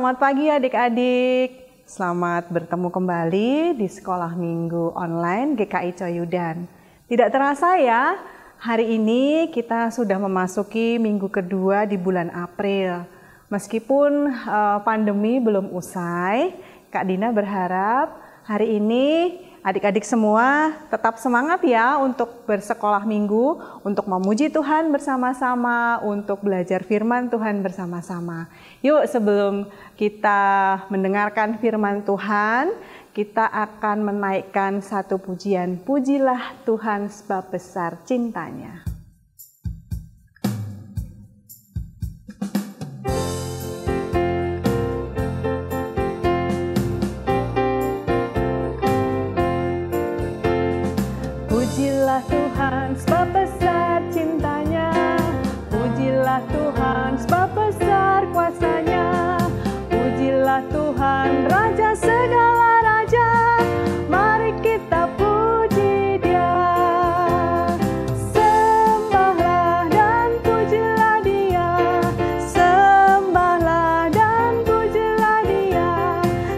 selamat pagi adik-adik. Selamat bertemu kembali di Sekolah Minggu Online GKI Coyudan. Tidak terasa ya, hari ini kita sudah memasuki minggu kedua di bulan April. Meskipun pandemi belum usai, Kak Dina berharap hari ini adik-adik semua tetap semangat ya untuk bersekolah minggu, untuk memuji Tuhan bersama-sama, untuk belajar firman Tuhan bersama-sama. Yuk, sebelum kita mendengarkan firman Tuhan, kita akan menaikkan satu pujian. Pujilah Tuhan sebab besar cintanya. Pujilah Tuhan sebab besar cintanya, pujilah Tuhan sebab besar kuasanya, pujilah Tuhan Raja segala raja, mari kita puji Dia. Sembahlah dan pujilah Dia, sembahlah dan pujilah Dia,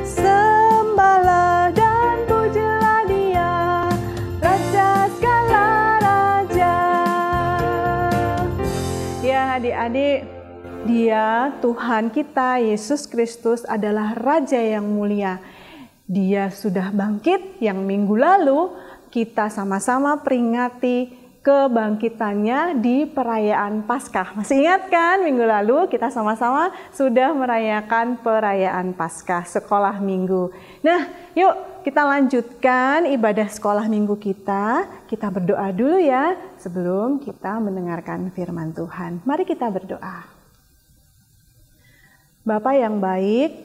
sembahlah dan pujilah Dia, Raja segala raja. Ya adik-adik, Dia Tuhan kita Yesus Kristus adalah Raja yang mulia. Dia sudah bangkit yang minggu lalu kita sama-sama peringati kebangkitannya di perayaan Paskah. Masih ingat kan minggu lalu kita sama-sama sudah merayakan perayaan Paskah sekolah minggu. Nah, yuk kita lanjutkan ibadah sekolah minggu kita. Kita berdoa dulu ya sebelum kita mendengarkan firman Tuhan. Mari kita berdoa. Bapa yang baik,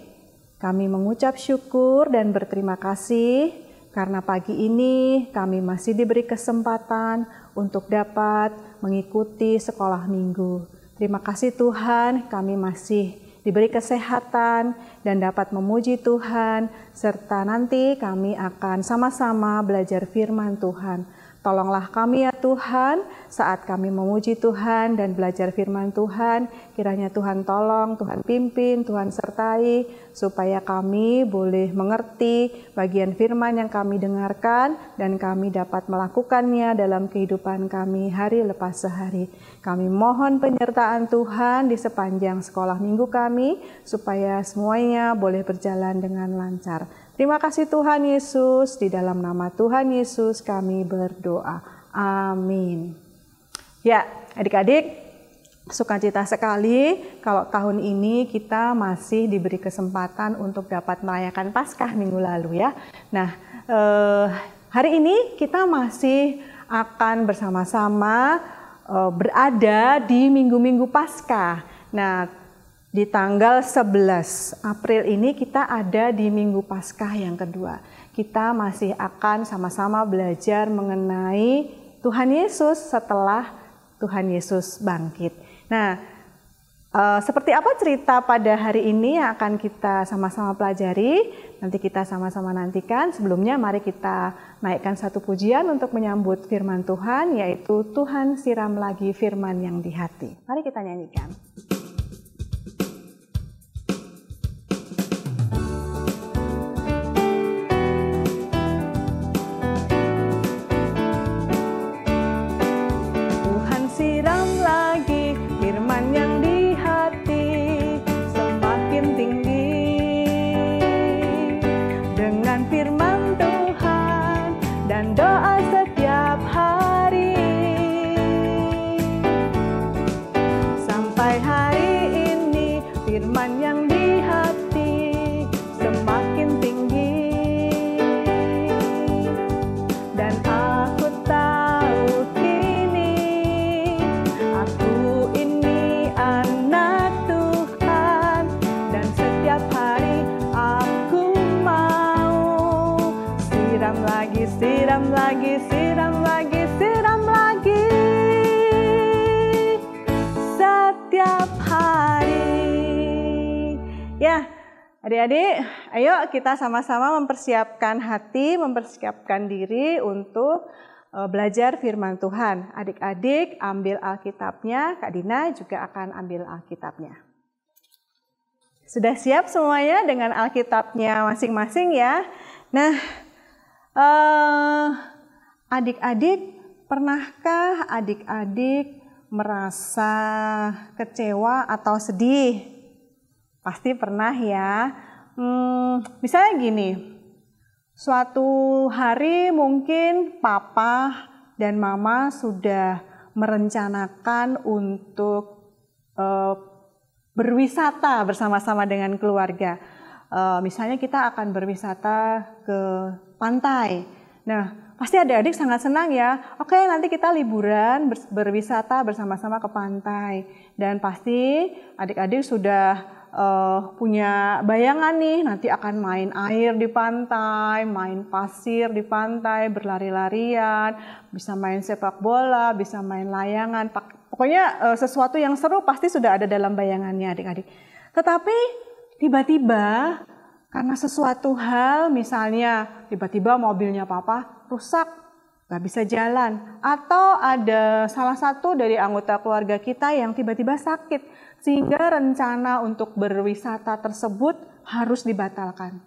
kami mengucap syukur dan berterima kasih karena pagi ini kami masih diberi kesempatan untuk dapat mengikuti sekolah minggu. Terima kasih Tuhan, kami masih diberi kesehatan dan dapat memuji Tuhan, serta nanti kami akan sama-sama belajar firman Tuhan. Tolonglah kami ya Tuhan, saat kami memuji Tuhan dan belajar firman Tuhan, kiranya Tuhan tolong, Tuhan pimpin, Tuhan sertai, supaya kami boleh mengerti bagian firman yang kami dengarkan dan kami dapat melakukannya dalam kehidupan kami hari lepas sehari. Kami mohon penyertaan Tuhan di sepanjang sekolah minggu kami, supaya semuanya boleh berjalan dengan lancar. Terima kasih Tuhan Yesus, di dalam nama Tuhan Yesus kami berdoa. Amin. Ya, adik-adik, sukacita sekali kalau tahun ini kita masih diberi kesempatan untuk dapat merayakan Paskah minggu lalu ya. Nah, hari ini kita masih akan bersama-sama berada di minggu-minggu Paskah. Nah, di tanggal 11 April ini kita ada di Minggu Paskah yang kedua. Kita masih akan sama-sama belajar mengenai Tuhan Yesus setelah Tuhan Yesus bangkit. Nah, seperti apa cerita pada hari ini yang akan kita sama-sama pelajari? Nanti kita sama-sama nantikan. Sebelumnya mari kita naikkan satu pujian untuk menyambut firman Tuhan, yaitu Tuhan siram lagi firman yang di hati. Mari kita nyanyikan. Siram lagi, siram lagi, siram lagi setiap hari. Ya, adik-adik, ayo kita sama-sama mempersiapkan hati, mempersiapkan diri untuk belajar firman Tuhan. Adik-adik ambil Alkitabnya, Kak Dina juga akan ambil Alkitabnya. Sudah siap semuanya dengan Alkitabnya masing-masing ya? Nah, adik-adik, pernahkah adik-adik merasa kecewa atau sedih? Pasti pernah ya. Misalnya gini, suatu hari mungkin papa dan mama sudah merencanakan untuk berwisata bersama-sama dengan keluarga. Misalnya kita akan berwisata ke pantai. Nah, pasti adik-adik sangat senang ya. Oke, nanti kita liburan berwisata bersama-sama ke pantai. Dan pasti adik-adik sudah punya bayangan nih, nanti akan main air di pantai, main pasir di pantai, berlari-larian, bisa main sepak bola, bisa main layangan. Pokoknya sesuatu yang seru pasti sudah ada dalam bayangannya adik-adik. Tetapi tiba-tiba karena sesuatu hal, misalnya tiba-tiba mobilnya papa rusak, nggak bisa jalan. Atau ada salah satu dari anggota keluarga kita yang tiba-tiba sakit, sehingga rencana untuk berwisata tersebut harus dibatalkan.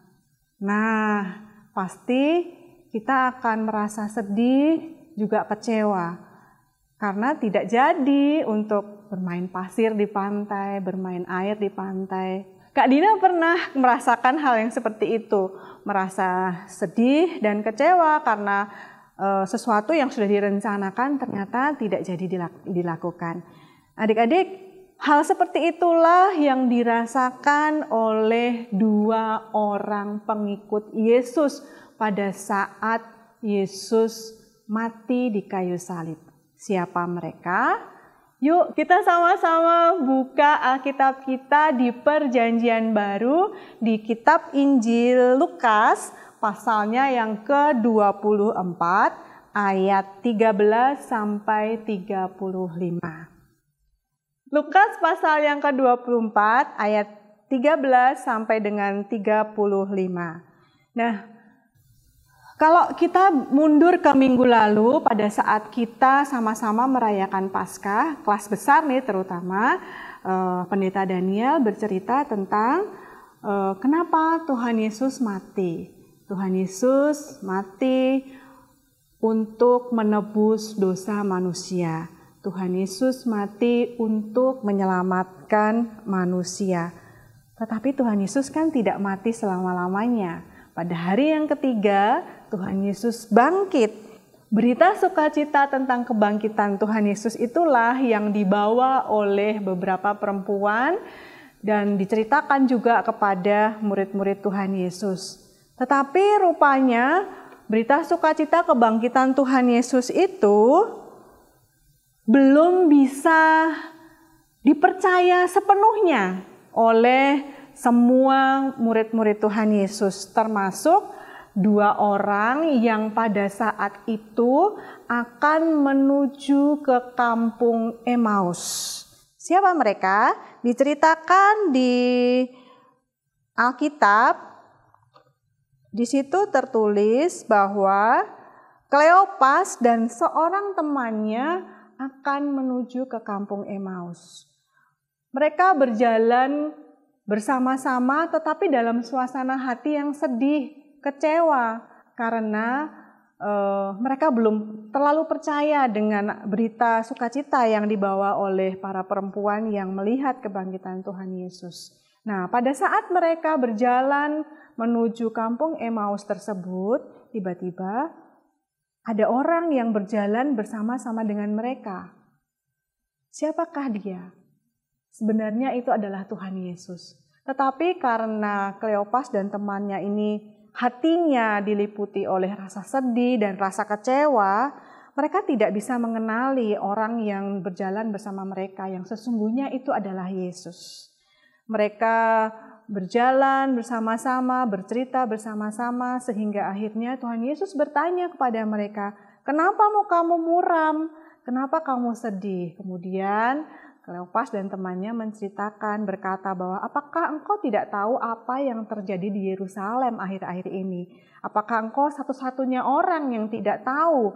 Nah, pasti kita akan merasa sedih, juga kecewa. Karena tidak jadi untuk bermain pasir di pantai, bermain air di pantai. Kak Dina pernah merasakan hal yang seperti itu. Merasa sedih dan kecewa karena sesuatu yang sudah direncanakan ternyata tidak jadi dilakukan. Adik-adik, hal seperti itulah yang dirasakan oleh dua orang pengikut Yesus pada saat Yesus mati di kayu salib. Siapa mereka? Yuk kita sama-sama buka Alkitab kita di Perjanjian Baru di kitab Injil Lukas pasalnya yang ke-24 ayat 13 sampai 35. Lukas pasal yang ke-24 ayat 13 sampai dengan 35. Nah, kalau kita mundur ke minggu lalu pada saat kita sama-sama merayakan Paskah, kelas besar nih terutama, Pendeta Daniel bercerita tentang kenapa Tuhan Yesus mati. Tuhan Yesus mati untuk menebus dosa manusia. Tuhan Yesus mati untuk menyelamatkan manusia. Tetapi Tuhan Yesus kan tidak mati selama-lamanya. Pada hari yang ketiga, Tuhan Yesus bangkit. Berita sukacita tentang kebangkitan Tuhan Yesus itulah yang dibawa oleh beberapa perempuan dan diceritakan juga kepada murid-murid Tuhan Yesus. Tetapi rupanya berita sukacita kebangkitan Tuhan Yesus itu belum bisa dipercaya sepenuhnya oleh semua murid-murid Tuhan Yesus, termasuk dua orang yang pada saat itu akan menuju ke kampung Emmaus. Siapa mereka? Diceritakan di Alkitab. Di situ tertulis bahwa Kleopas dan seorang temannya akan menuju ke kampung Emmaus. Mereka berjalan bersama-sama tetapi dalam suasana hati yang sedih, kecewa karena mereka belum terlalu percaya dengan berita sukacita yang dibawa oleh para perempuan yang melihat kebangkitan Tuhan Yesus. Nah, pada saat mereka berjalan menuju kampung Emmaus tersebut, tiba-tiba ada orang yang berjalan bersama-sama dengan mereka. Siapakah dia? Sebenarnya itu adalah Tuhan Yesus. Tetapi karena Kleopas dan temannya ini hatinya diliputi oleh rasa sedih dan rasa kecewa, mereka tidak bisa mengenali orang yang berjalan bersama mereka yang sesungguhnya itu adalah Yesus. Mereka berjalan bersama-sama, bercerita bersama-sama, sehingga akhirnya Tuhan Yesus bertanya kepada mereka, "Kenapa kamu muram? Kenapa kamu sedih?" Kemudian Kleopas dan temannya menceritakan, berkata bahwa, "Apakah engkau tidak tahu apa yang terjadi di Yerusalem akhir-akhir ini? Apakah engkau satu-satunya orang yang tidak tahu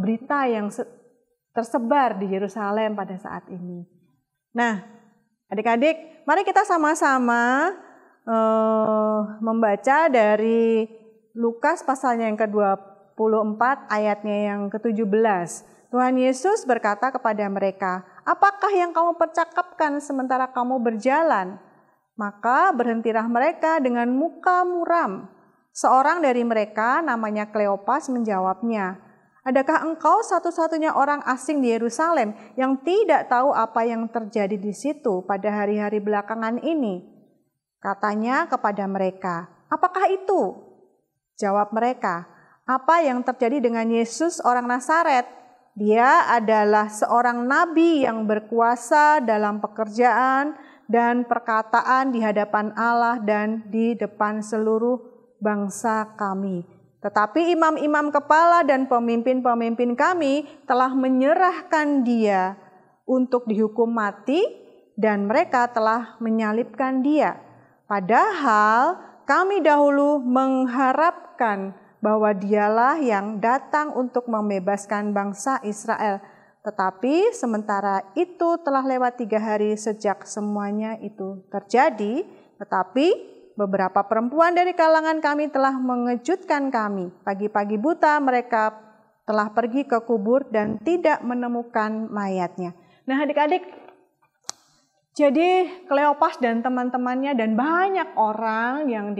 berita yang tersebar di Yerusalem pada saat ini?" Nah, Adik-adik, mari kita sama-sama membaca dari Lukas pasalnya yang ke-24 ayatnya yang ke-17. Tuhan Yesus berkata kepada mereka, "Apakah yang kamu percakapkan sementara kamu berjalan?" Maka berhentilah mereka dengan muka muram. Seorang dari mereka, namanya Kleopas, menjawabnya, "Adakah engkau satu-satunya orang asing di Yerusalem yang tidak tahu apa yang terjadi di situ pada hari-hari belakangan ini?" Katanya kepada mereka, "Apakah itu?" Jawab mereka, "Apa yang terjadi dengan Yesus orang Nazaret? Dia adalah seorang nabi yang berkuasa dalam pekerjaan dan perkataan di hadapan Allah dan di depan seluruh bangsa kami. Tetapi imam-imam kepala dan pemimpin-pemimpin kami telah menyerahkan dia untuk dihukum mati dan mereka telah menyalibkan dia. Padahal kami dahulu mengharapkan bahwa dialah yang datang untuk membebaskan bangsa Israel. Tetapi sementara itu telah lewat 3 hari sejak semuanya itu terjadi. Tetapi beberapa perempuan dari kalangan kami telah mengejutkan kami. Pagi-pagi buta mereka telah pergi ke kubur dan tidak menemukan mayatnya." Nah adik-adik, jadi Kleopas dan teman-temannya dan banyak orang yang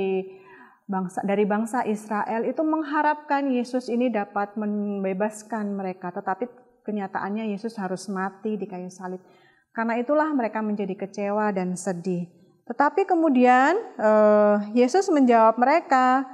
dari bangsa Israel itu mengharapkan Yesus ini dapat membebaskan mereka. Tetapi kenyataannya Yesus harus mati di kayu salib. Karena itulah mereka menjadi kecewa dan sedih. Tetapi kemudian Yesus menjawab mereka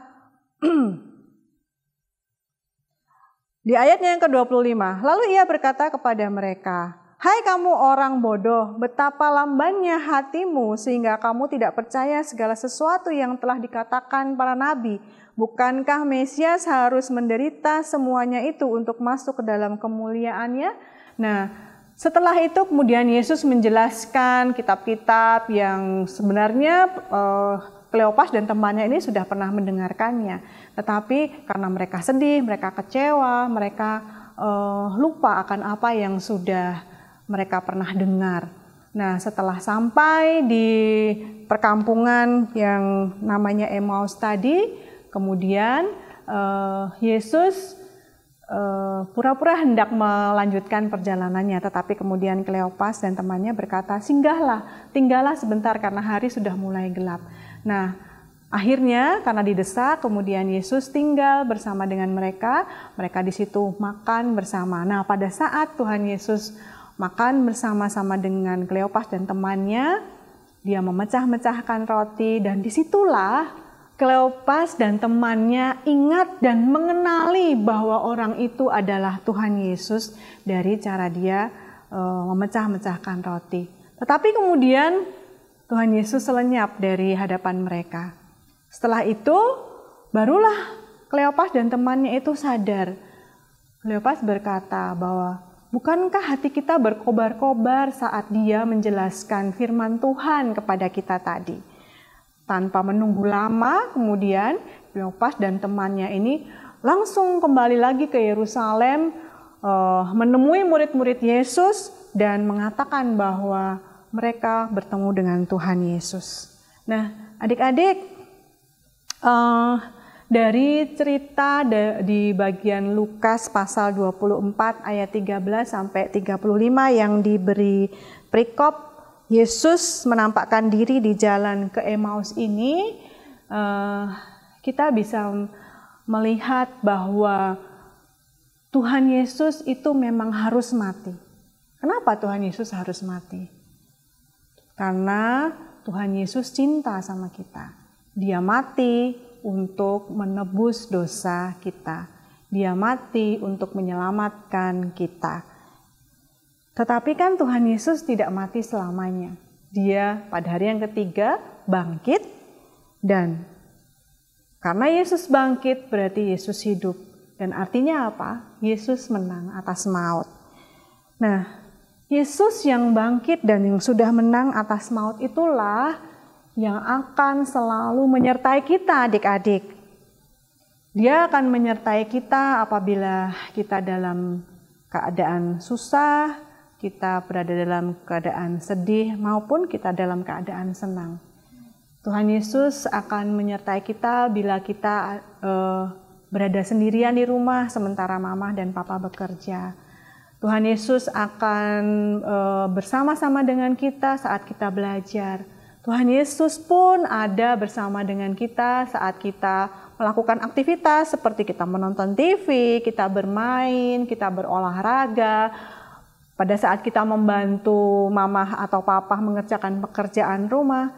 di ayatnya yang ke-25. Lalu ia berkata kepada mereka, "Hai kamu orang bodoh, betapa lambannya hatimu sehingga kamu tidak percaya segala sesuatu yang telah dikatakan para nabi. Bukankah Mesias harus menderita semuanya itu untuk masuk ke dalam kemuliaannya?" Nah, setelah itu kemudian Yesus menjelaskan kitab-kitab yang sebenarnya Kleopas dan temannya ini sudah pernah mendengarkannya. Tetapi karena mereka sedih, mereka kecewa, mereka lupa akan apa yang sudah mereka pernah dengar. Nah, setelah sampai di perkampungan yang namanya Emmaus tadi, kemudian Yesus pura-pura hendak melanjutkan perjalanannya, tetapi kemudian Kleopas dan temannya berkata, "Singgahlah, tinggallah sebentar karena hari sudah mulai gelap." Nah, akhirnya karena didesak, kemudian Yesus tinggal bersama dengan mereka. Mereka di situ makan bersama. Nah, pada saat Tuhan Yesus makan bersama-sama dengan Kleopas dan temannya, dia memecah-mecahkan roti dan disitulah Kleopas dan temannya ingat dan mengenali bahwa orang itu adalah Tuhan Yesus dari cara dia memecah-mecahkan roti. Tetapi kemudian Tuhan Yesus lenyap dari hadapan mereka. Setelah itu barulah Kleopas dan temannya itu sadar. Kleopas berkata bahwa, "Bukankah hati kita berkobar-kobar saat dia menjelaskan firman Tuhan kepada kita tadi?" Tanpa menunggu lama, kemudian Kleopas dan temannya ini langsung kembali lagi ke Yerusalem, menemui murid-murid Yesus dan mengatakan bahwa mereka bertemu dengan Tuhan Yesus. Nah, adik-adik, dari cerita di bagian Lukas pasal 24 ayat 13 sampai 35 yang diberi perikop Yesus menampakkan diri di jalan ke Emmaus ini, kita bisa melihat bahwa Tuhan Yesus itu memang harus mati. Kenapa Tuhan Yesus harus mati? Karena Tuhan Yesus cinta sama kita. Dia mati untuk menebus dosa kita. Dia mati untuk menyelamatkan kita. Tetapi kan Tuhan Yesus tidak mati selamanya. Dia pada hari yang ketiga bangkit, dan karena Yesus bangkit berarti Yesus hidup. Dan artinya apa? Yesus menang atas maut. Nah, Yesus yang bangkit dan yang sudah menang atas maut itulah yang akan selalu menyertai kita, adik-adik. Dia akan menyertai kita apabila kita dalam keadaan susah, kita berada dalam keadaan sedih maupun kita dalam keadaan senang. Tuhan Yesus akan menyertai kita bila kita berada sendirian di rumah sementara mama dan papa bekerja. Tuhan Yesus akan bersama-sama dengan kita saat kita belajar. Tuhan Yesus pun ada bersama dengan kita saat kita melakukan aktivitas seperti kita menonton TV, kita bermain, kita berolahraga. Pada saat kita membantu mama atau papa mengerjakan pekerjaan rumah,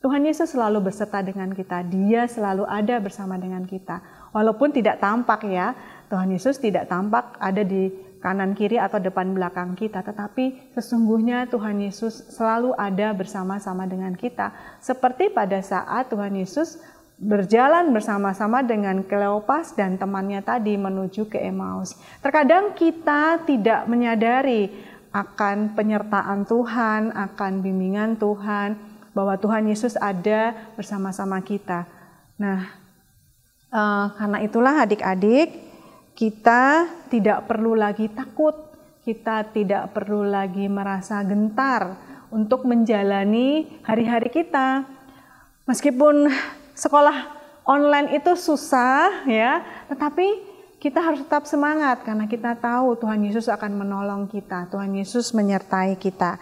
Tuhan Yesus selalu berserta dengan kita. Dia selalu ada bersama dengan kita. Walaupun tidak tampak ya, Tuhan Yesus tidak tampak ada di kanan kiri atau depan belakang kita. Tetapi sesungguhnya Tuhan Yesus selalu ada bersama-sama dengan kita. Seperti pada saat Tuhan Yesus berjalan bersama-sama dengan Kleopas dan temannya tadi menuju ke Emmaus. Terkadang kita tidak menyadari akan penyertaan Tuhan, akan bimbingan Tuhan, bahwa Tuhan Yesus ada bersama-sama kita. Nah, karena itulah adik-adik, kita tidak perlu lagi takut, kita tidak perlu lagi merasa gentar untuk menjalani hari-hari kita. Meskipun sekolah online itu susah ya, tetapi kita harus tetap semangat karena kita tahu Tuhan Yesus akan menolong kita, Tuhan Yesus menyertai kita.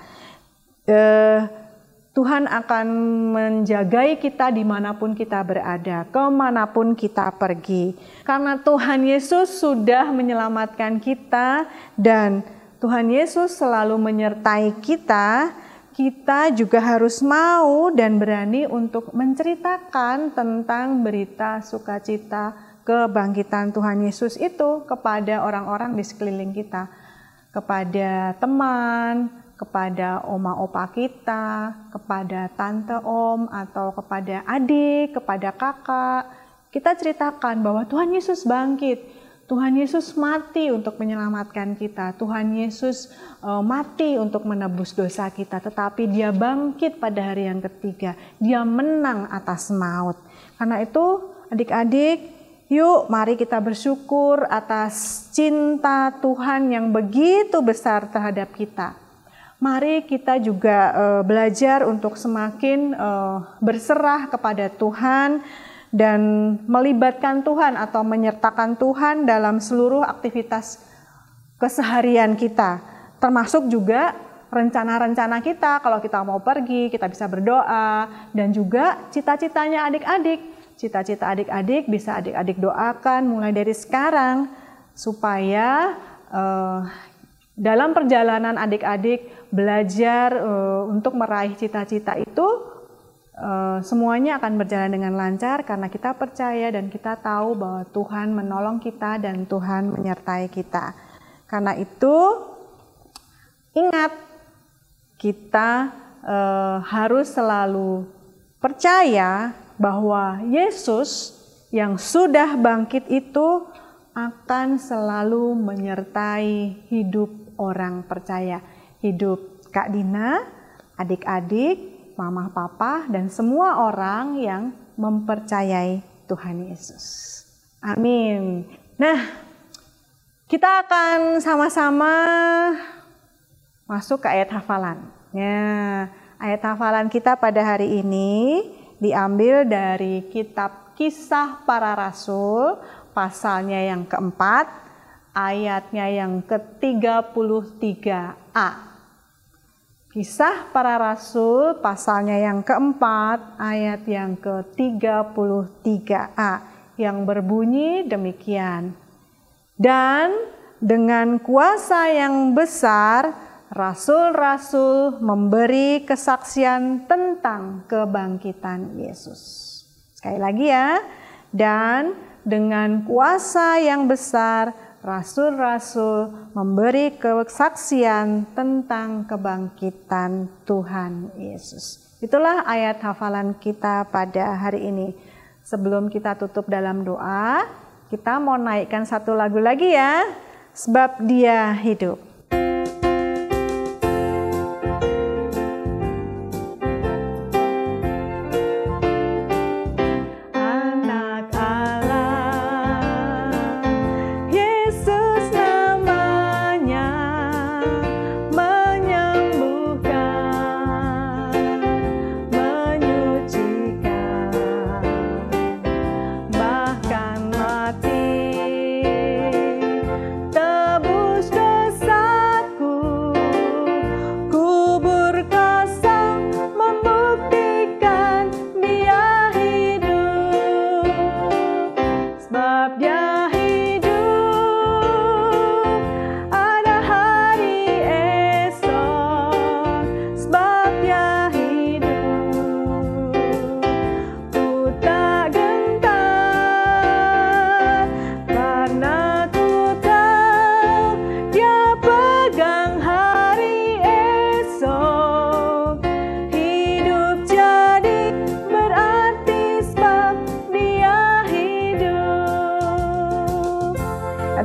Tuhan akan menjagai kita dimanapun kita berada, kemanapun kita pergi. Karena Tuhan Yesus sudah menyelamatkan kita dan Tuhan Yesus selalu menyertai kita, kita juga harus mau dan berani untuk menceritakan tentang berita sukacita kebangkitan Tuhan Yesus itu kepada orang-orang di sekeliling kita, kepada teman, kepada oma opa kita, kepada tante om atau kepada adik, kepada kakak. Kita ceritakan bahwa Tuhan Yesus bangkit. Tuhan Yesus mati untuk menyelamatkan kita. Tuhan Yesus mati untuk menebus dosa kita. Tetapi dia bangkit pada hari yang ketiga. Dia menang atas maut. Karena itu adik-adik, yuk mari kita bersyukur atas cinta Tuhan yang begitu besar terhadap kita. Mari kita juga belajar untuk semakin berserah kepada Tuhan dan melibatkan Tuhan atau menyertakan Tuhan dalam seluruh aktivitas keseharian kita. Termasuk juga rencana-rencana kita, kalau kita mau pergi, kita bisa berdoa. Dan juga cita-citanya adik-adik. Cita-cita adik-adik bisa adik-adik doakan mulai dari sekarang. Supaya dalam perjalanan adik-adik belajar untuk meraih cita-cita itu, semuanya akan berjalan dengan lancar karena kita percaya dan kita tahu bahwa Tuhan menolong kita dan Tuhan menyertai kita. Karena itu ingat, kita harus selalu percaya bahwa Yesus yang sudah bangkit itu akan selalu menyertai hidup orang percaya. Hidup Kak Dina, adik-adik, mama, papa, dan semua orang yang mempercayai Tuhan Yesus. Amin. Nah, kita akan sama-sama masuk ke ayat hafalan. Ya, ayat hafalan kita pada hari ini diambil dari kitab Kisah Para Rasul, pasalnya yang keempat, ayatnya yang ke-33a. Kisah Para Rasul pasalnya yang keempat ayat yang ke-33a yang berbunyi demikian. Dan dengan kuasa yang besar rasul-rasul memberi kesaksian tentang kebangkitan Yesus. Sekali lagi ya. Dan dengan kuasa yang besar rasul-rasul memberi kesaksian tentang kebangkitan Tuhan Yesus. Itulah ayat hafalan kita pada hari ini. Sebelum kita tutup dalam doa, kita mau naikkan satu lagu lagi ya. Sebab Dia hidup.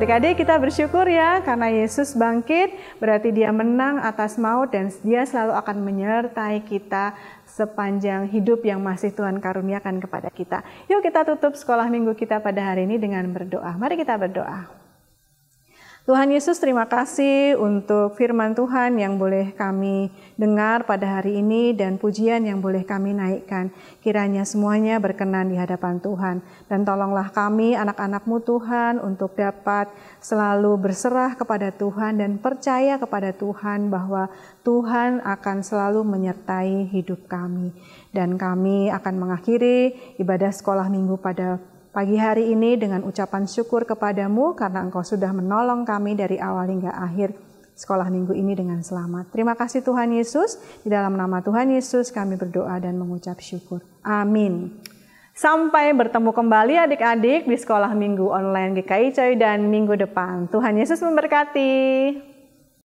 Adik-adik, kita bersyukur ya karena Yesus bangkit, berarti dia menang atas maut dan dia selalu akan menyertai kita sepanjang hidup yang masih Tuhan karuniakan kepada kita. Yuk kita tutup sekolah minggu kita pada hari ini dengan berdoa. Mari kita berdoa. Tuhan Yesus, terima kasih untuk firman Tuhan yang boleh kami dengar pada hari ini dan pujian yang boleh kami naikkan. Kiranya semuanya berkenan di hadapan Tuhan. Dan tolonglah kami anak-anak-Mu Tuhan untuk dapat selalu berserah kepada Tuhan dan percaya kepada Tuhan bahwa Tuhan akan selalu menyertai hidup kami. Dan kami akan mengakhiri ibadah sekolah minggu pada pagi hari ini dengan ucapan syukur kepadamu karena Engkau sudah menolong kami dari awal hingga akhir sekolah minggu ini dengan selamat. Terima kasih Tuhan Yesus, di dalam nama Tuhan Yesus kami berdoa dan mengucap syukur. Amin. Sampai bertemu kembali adik-adik di sekolah minggu online GKI Coy dan minggu depan. Tuhan Yesus memberkati.